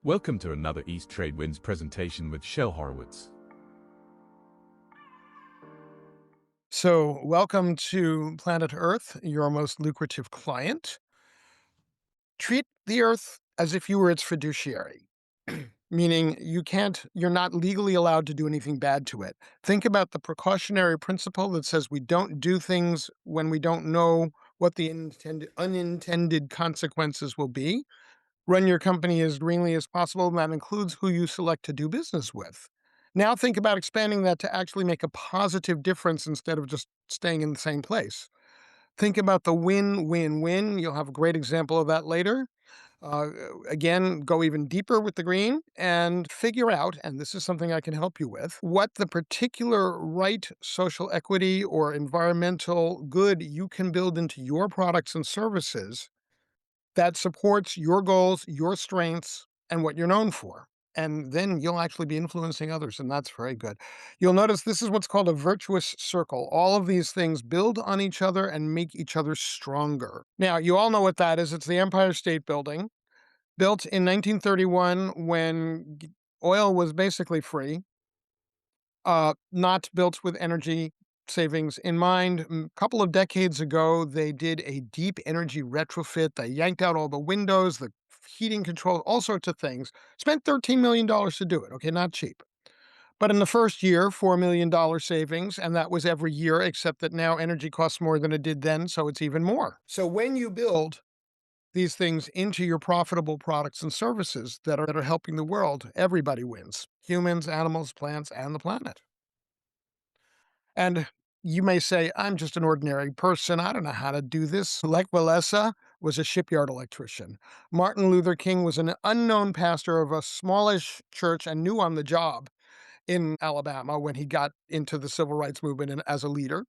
Welcome to another East Trade Winds presentation with Shel Horowitz. So, welcome to Planet Earth, your most lucrative client. Treat the Earth as if you were its fiduciary, meaning you're not legally allowed to do anything bad to it. Think about the precautionary principle that says we don't do things when we don't know what the unintended consequences will be. Run your company as greenly as possible, and that includes who you select to do business with. Now think about expanding that to actually make a positive difference instead of just staying in the same place. Think about the win-win-win. You'll have a great example of that later. Uh, Again, go even deeper with the green and figure out, and this is something I can help you with, what the particular right social equity or environmental good you can build into your products and services that supports your goals, your strengths, and what you're known for. And then you'll actually be influencing others, and that's very good. You'll notice this is what's called a virtuous circle. All of these things build on each other and make each other stronger. Now, you all know what that is. It's the Empire State Building, built in 1931 when oil was basically free, not built with energy savings in mind. A couple of decades ago, they did a deep energy retrofit. They yanked out all the windows, the heating control, all sorts of things. Spent $13 million to do it. Okay, not cheap. But in the first year, $4 million savings, and that was every year, except that now energy costs more than it did then, so it's even more. So when you build these things into your profitable products and services that are helping the world, everybody wins. Humans, animals, plants, and the planet. And you may say, I'm just an ordinary person. I don't know how to do this. Lech Walesa was a shipyard electrician. Martin Luther King was an unknown pastor of a smallish church and new on the job in Alabama when he got into the civil rights movement and as a leader.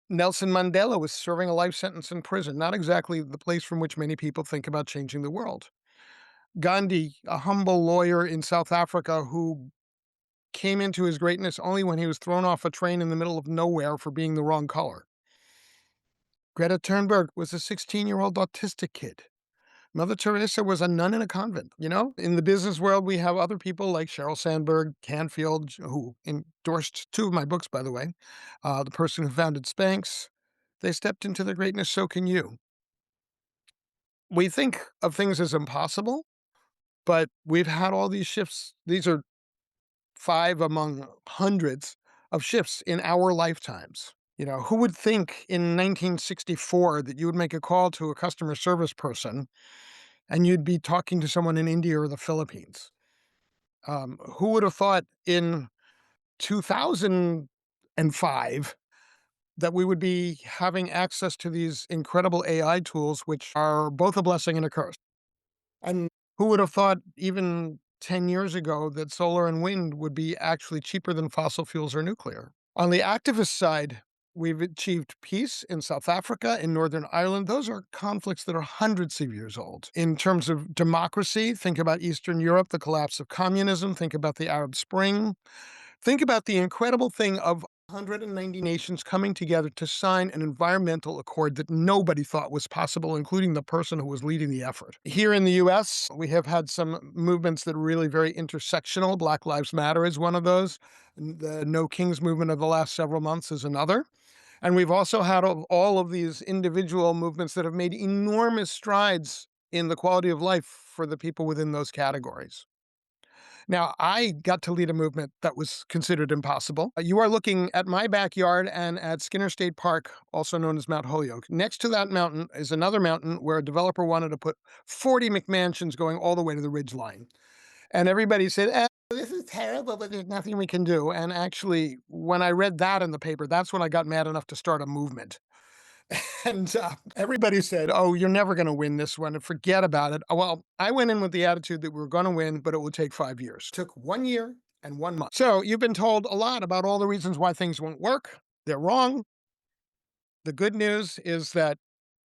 Nelson Mandela was serving a life sentence in prison, not exactly the place from which many people think about changing the world. Gandhi, a humble lawyer in South Africa who came into his greatness only when he was thrown off a train in the middle of nowhere for being the wrong color. Greta Thunberg was a 16-year-old autistic kid. Mother Teresa was a nun in a convent. In the business world, we have other people like Sheryl Sandberg, Canfield, who endorsed two of my books, by the way. The person who founded Spanx. They stepped into their greatness, so can you. We think of things as impossible, but we've had all these shifts. These are 5 among hundreds of shifts in our lifetimes. Who would think in 1964 that you would make a call to a customer service person and you'd be talking to someone in India or the Philippines? Who would have thought in 2005 that we would be having access to these incredible AI tools, which are both a blessing and a curse? And who would have thought even 10 years ago that solar and wind would be actually cheaper than fossil fuels or nuclear? On the activist side, we've achieved peace in South Africa, in Northern Ireland. Those are conflicts that are hundreds of years old. In terms of democracy, think about Eastern Europe, the collapse of communism, think about the Arab Spring. Think about the incredible thing of 190 nations coming together to sign an environmental accord that nobody thought was possible, including the person who was leading the effort. Here in the US, we have had some movements that are really very intersectional. Black Lives Matter is one of those. The No Kings movement of the last several months is another. And we've also had all of these individual movements that have made enormous strides in the quality of life for the people within those categories. Now, I got to lead a movement that was considered impossible. You are looking at my backyard and at Skinner State Park, also known as Mount Holyoke. Next to that mountain is another mountain where a developer wanted to put 40 McMansions going all the way to the ridge line. And everybody said, this is terrible, but there's nothing we can do. And actually, when I read that in the paper, that's when I got mad enough to start a movement. And everybody said, oh, you're never going to win this one and forget about it. Well, I went in with the attitude that we were going to win, but it would take 5 years. It took 1 year and 1 month. So you've been told a lot about all the reasons why things won't work. They're wrong. The good news is that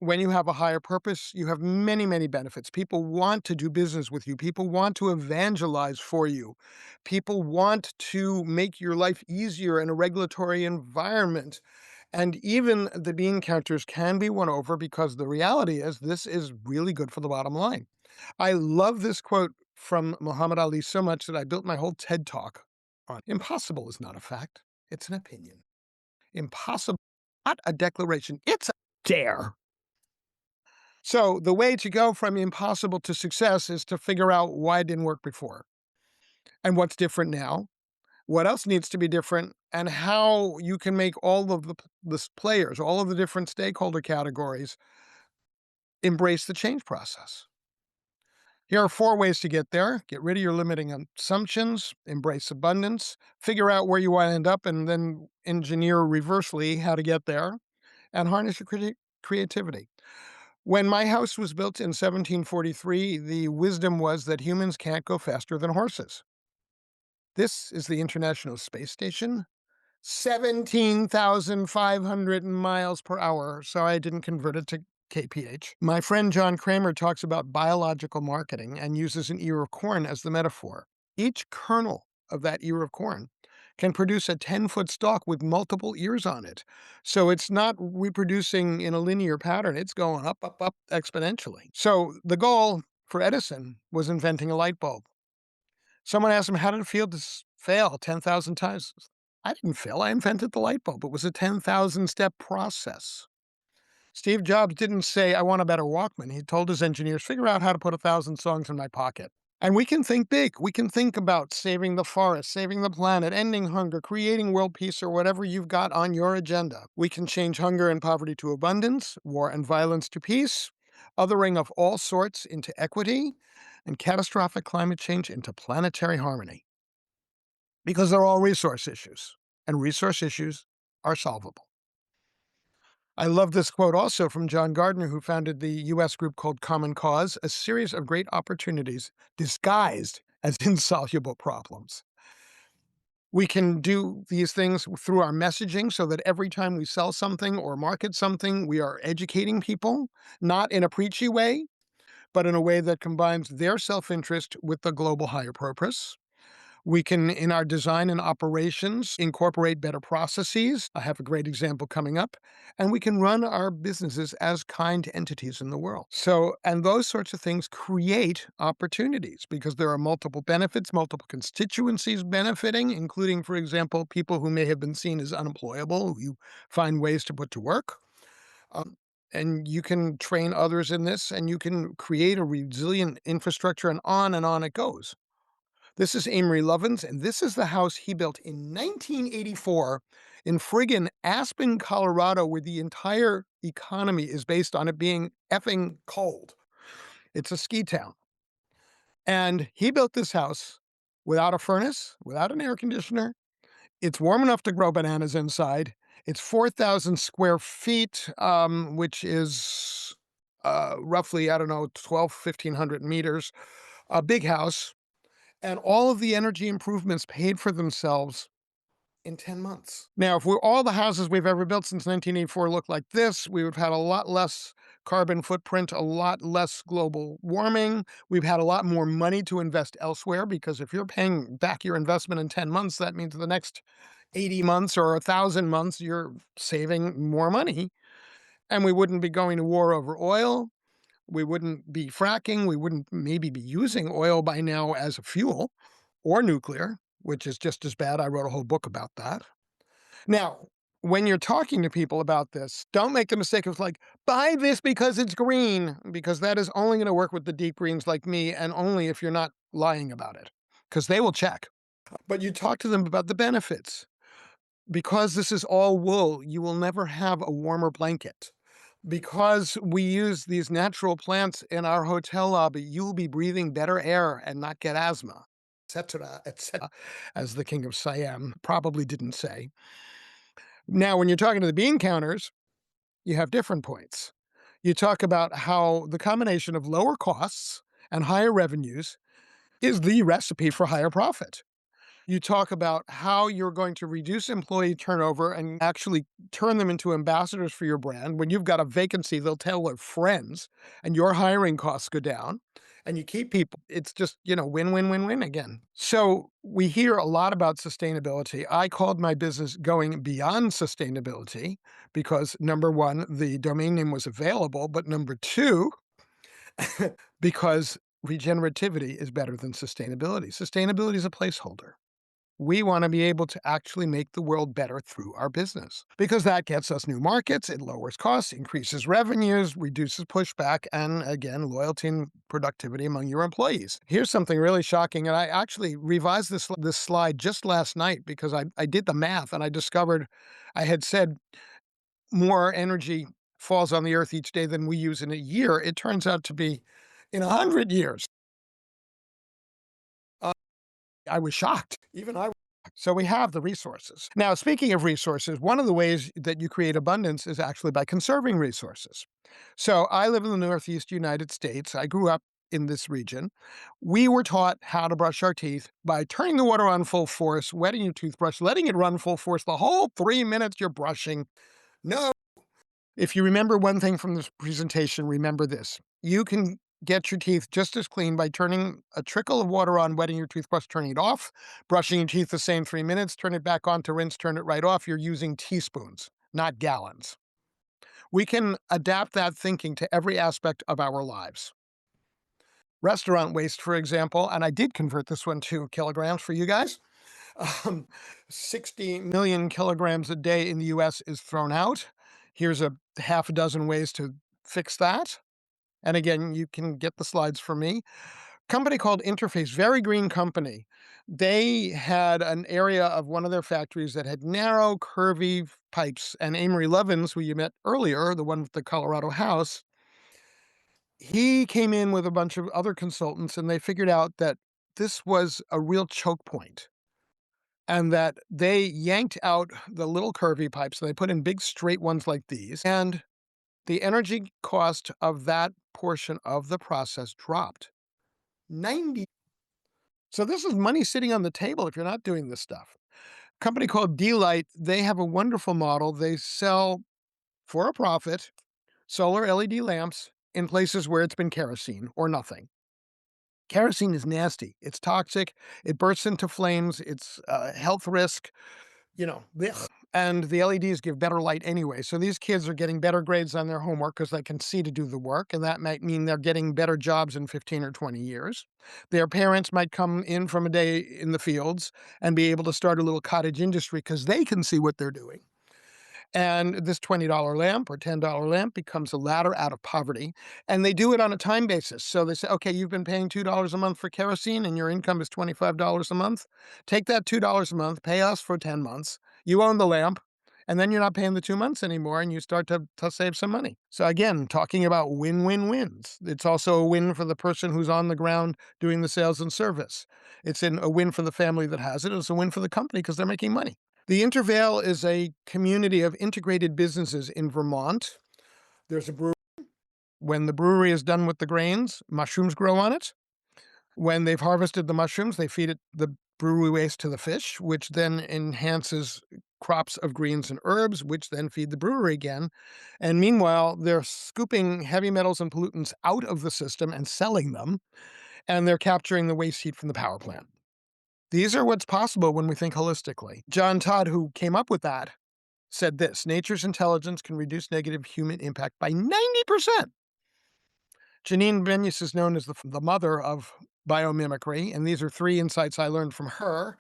when you have a higher purpose, you have many, many benefits. People want to do business with you. People want to evangelize for you. People want to make your life easier in a regulatory environment. And even the bean counters can be won over because the reality is this is really good for the bottom line. I love this quote from Muhammad Ali so much that I built my whole TED talk on impossible is not a fact, it's an opinion. Impossible, not a declaration, it's a dare. So the way to go from impossible to success is to figure out why it didn't work before and what's different now, what else needs to be different, and how you can make all of the players, all of the different stakeholder categories embrace the change process. Here are 4 ways to get there. Get rid of your limiting assumptions, embrace abundance, figure out where you want to end up, and then engineer reversely how to get there, and harness your creativity. When my house was built in 1743, the wisdom was that humans can't go faster than horses. This is the International Space Station, 17,500 miles per hour. Sorry, I didn't convert it to kph. My friend John Kramer talks about biological marketing and uses an ear of corn as the metaphor. Each kernel of that ear of corn can produce a 10-foot stalk with multiple ears on it. So it's not reproducing in a linear pattern, it's going up, up, up exponentially. So the goal for Edison was inventing a light bulb. Someone asked him, how did it feel to fail 10,000 times? I didn't fail. I invented the light bulb. It was a 10,000 step process. Steve Jobs didn't say, I want a better Walkman. He told his engineers, figure out how to put 1,000 songs in my pocket. And we can think big. We can think about saving the forest, saving the planet, ending hunger, creating world peace, or whatever you've got on your agenda. We can change hunger and poverty to abundance, war and violence to peace, othering of all sorts into equity, and catastrophic climate change into planetary harmony. Because they're all resource issues, and resource issues are solvable. I love this quote also from John Gardner, who founded the U.S. group called Common Cause, a series of great opportunities disguised as insoluble problems. We can do these things through our messaging so that every time we sell something or market something, we are educating people, not in a preachy way, but in a way that combines their self-interest with the global higher purpose. We can, in our design and operations, incorporate better processes. I have a great example coming up. And we can run our businesses as kind entities in the world. So, and those sorts of things create opportunities because there are multiple benefits, multiple constituencies benefiting, including, for example, people who may have been seen as unemployable, who you find ways to put to work. Um, and you can train others in this, and you can create a resilient infrastructure, and on it goes. This is Amory Lovins, and this is the house he built in 1984 in friggin' Aspen, Colorado, where the entire economy is based on it being effing cold. It's a ski town. And he built this house without a furnace, without an air conditioner. It's warm enough to grow bananas inside. It's 4,000 square feet, which is roughly, I don't know, 1,500 meters. A big house. And all of the energy improvements paid for themselves in 10 months. Now, if all the houses we've ever built since 1984 look like this, we would have had a lot less carbon footprint, a lot less global warming. We've had a lot more money to invest elsewhere because if you're paying back your investment in 10 months, that means the next 80 months or 1,000 months, you're saving more money. And we wouldn't be going to war over oil. We wouldn't be fracking. We wouldn't maybe be using oil by now as a fuel or nuclear, which is just as bad. I wrote a whole book about that. Now, when you're talking to people about this, don't make the mistake of like, buy this because it's green, because that is only going to work with the deep greens like me, and only if you're not lying about it, because they will check. But you talk to them about the benefits. Because this is all wool, you will never have a warmer blanket. Because we use these natural plants in our hotel lobby, you'll be breathing better air and not get asthma, etc., as the king of Siam probably didn't say. Now, when you're talking to the bean counters, you have different points. You talk about how the combination of lower costs and higher revenues is the recipe for higher profit. You talk about how you're going to reduce employee turnover and actually turn them into ambassadors for your brand. When you've got a vacancy, they'll tell their friends and your hiring costs go down and you keep people. It's just, win, win, win, win again. So we hear a lot about sustainability. I called my business Going Beyond Sustainability because number one, the domain name was available, but number two, because regenerativity is better than sustainability. Sustainability is a placeholder. We want to be able to actually make the world better through our business because that gets us new markets, it lowers costs, increases revenues, reduces pushback, and again, loyalty and productivity among your employees. Here's something really shocking. And I actually revised this slide just last night because I did the math and I discovered I had said more energy falls on the earth each day than we use in a year. It turns out to be in 100 years. I was shocked. Even I. So we have the resources. Now, speaking of resources, one of the ways that you create abundance is actually by conserving resources. So I live in the Northeast United States. I grew up in this region. We were taught how to brush our teeth by turning the water on full force, wetting your toothbrush, letting it run full force the whole 3 minutes you're brushing. No. If you remember one thing from this presentation, remember this. You can get your teeth just as clean by turning a trickle of water on, wetting your toothbrush, turning it off, brushing your teeth the same 3 minutes, turn it back on to rinse, turn it right off. You're using teaspoons, not gallons. We can adapt that thinking to every aspect of our lives. Restaurant waste, for example, and I did convert this one to kilograms for you guys. Um, 60 million kilograms a day in the US is thrown out. Here's a half a dozen ways to fix that. And again, you can get the slides from me. Company called Interface, very green company. They had an area of one of their factories that had narrow, curvy pipes. And Amory Lovins, who you met earlier, the one with the Colorado house, he came in with a bunch of other consultants and they figured out that this was a real choke point and that they yanked out the little curvy pipes and they put in big straight ones like these. And the energy cost of that portion of the process dropped 90. So this is money sitting on the table if you're not doing this stuff. Company called D-Light, they have a wonderful model. They sell for a profit solar LED lamps in places where it's been kerosene or nothing. Kerosene is nasty. It's toxic. It bursts into flames. It's a health risk. Blech. And the LEDs give better light anyway. So these kids are getting better grades on their homework because they can see to do the work. And that might mean they're getting better jobs in 15 or 20 years. Their parents might come in from a day in the fields and be able to start a little cottage industry because they can see what they're doing. And this $20 lamp or $10 lamp becomes a ladder out of poverty. And they do it on a time basis. So they say, okay, you've been paying $2 a month for kerosene and your income is $25 a month. Take that $2 a month, pay us for 10 months. You own the lamp. And then you're not paying the 2 months anymore and you start to save some money. So again, talking about win-win-wins. It's also a win for the person who's on the ground doing the sales and service. It's a win for the family that has it. It's a win for the company because they're making money. The Intervale is a community of integrated businesses in Vermont. There's a brewery. When the brewery is done with the grains, mushrooms grow on it. When they've harvested the mushrooms, they feed the brewery waste to the fish, which then enhances crops of greens and herbs, which then feed the brewery again. And meanwhile, they're scooping heavy metals and pollutants out of the system and selling them, and they're capturing the waste heat from the power plant. These are what's possible when we think holistically. John Todd, who came up with that, said this: nature's intelligence can reduce negative human impact by 90%. Janine Benyus is known as the mother of biomimicry, and these are 3 insights I learned from her.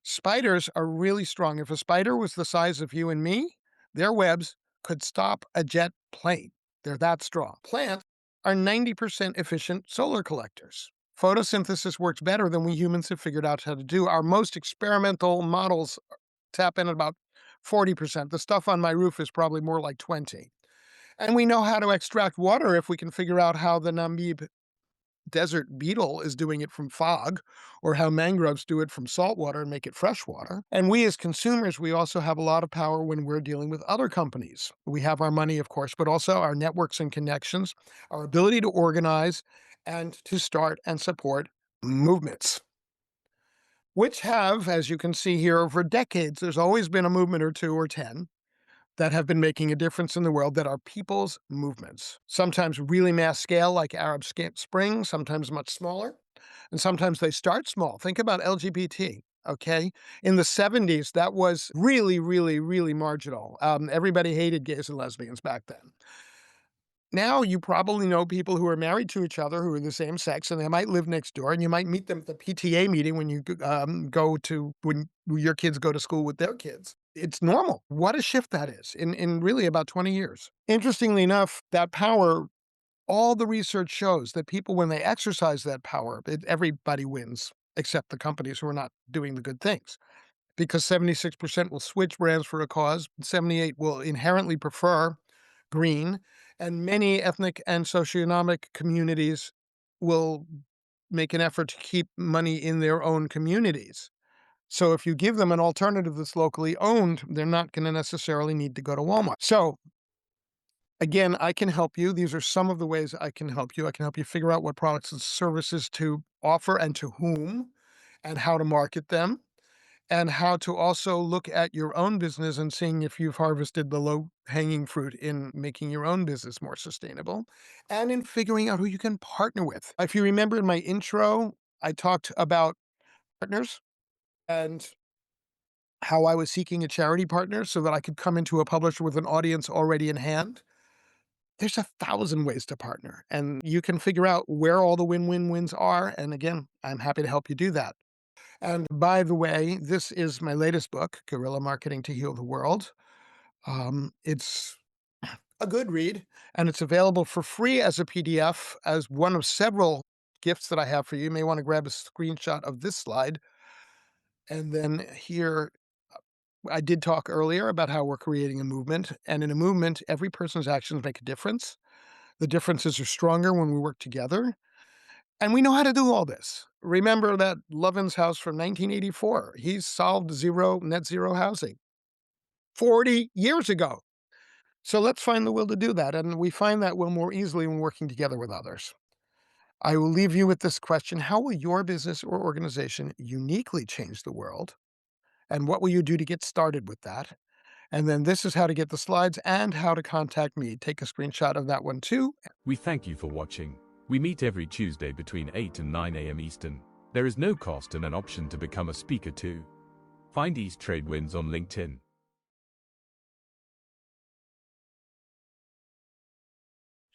Spiders are really strong. If a spider was the size of you and me, their webs could stop a jet plane. They're that strong. Plants are 90% efficient solar collectors. Photosynthesis works better than we humans have figured out how to do. Our most experimental models tap in at about 40%. The stuff on my roof is probably more like 20. And we know how to extract water if we can figure out how the Namib desert beetle is doing it from fog, or how mangroves do it from salt water and make it fresh water. And we as consumers, we also have a lot of power when we're dealing with other companies. We have our money, of course, but also our networks and connections, our ability to organize and to start and support movements, which have, as you can see here, over decades, there's always been a movement or 2 or 10 that have been making a difference in the world that are people's movements. Sometimes really mass scale, like Arab Spring, sometimes much smaller, and sometimes they start small. Think about LGBT, okay? In the 70s, that was really, really, really marginal. Everybody hated gays and lesbians back then. Now you probably know people who are married to each other who are the same sex, and they might live next door, and you might meet them at the PTA meeting when you go to when your kids go to school with their kids. It's normal. What a shift that is in really about 20 years. Interestingly enough, that power, all the research shows that people, when they exercise that power, everybody wins except the companies who are not doing the good things. Because 76% will switch brands for a cause, 78 will inherently prefer green, and many ethnic and socioeconomic communities will make an effort to keep money in their own communities. So if you give them an alternative that's locally owned, they're not going to necessarily need to go to Walmart. So again, I can help you. These are some of the ways I can help you. I can help you figure out what products and services to offer and to whom and how to market them, and how to also look at your own business and seeing if you've harvested the low-hanging fruit in making your own business more sustainable, and in figuring out who you can partner with. If you remember in my intro, I talked about partners and how I was seeking a charity partner so that I could come into a publisher with an audience already in hand. There's 1,000 ways to partner, and you can figure out where all the win-win-wins are, and again, I'm happy to help you do that. And by the way, this is my latest book, Guerrilla Marketing to Heal the World. It's a good read, and it's available for free as a PDF as one of several gifts that I have for you. You may want to grab a screenshot of this slide. And then here, I did talk earlier about how we're creating a movement. And in a movement, every person's actions make a difference. The differences are stronger when we work together. And we know how to do all this. Remember that Lovin's house from 1984. He solved net zero housing 40 years ago. So let's find the will to do that. And we find that will more easily when working together with others. I will leave you with this question. How will your business or organization uniquely change the world? And what will you do to get started with that? And then this is how to get the slides and how to contact me. Take a screenshot of that one too. We thank you for watching. We meet every Tuesday between 8 and 9 a.m. Eastern. There is no cost and an option to become a speaker too. Find East Trade Wins on LinkedIn.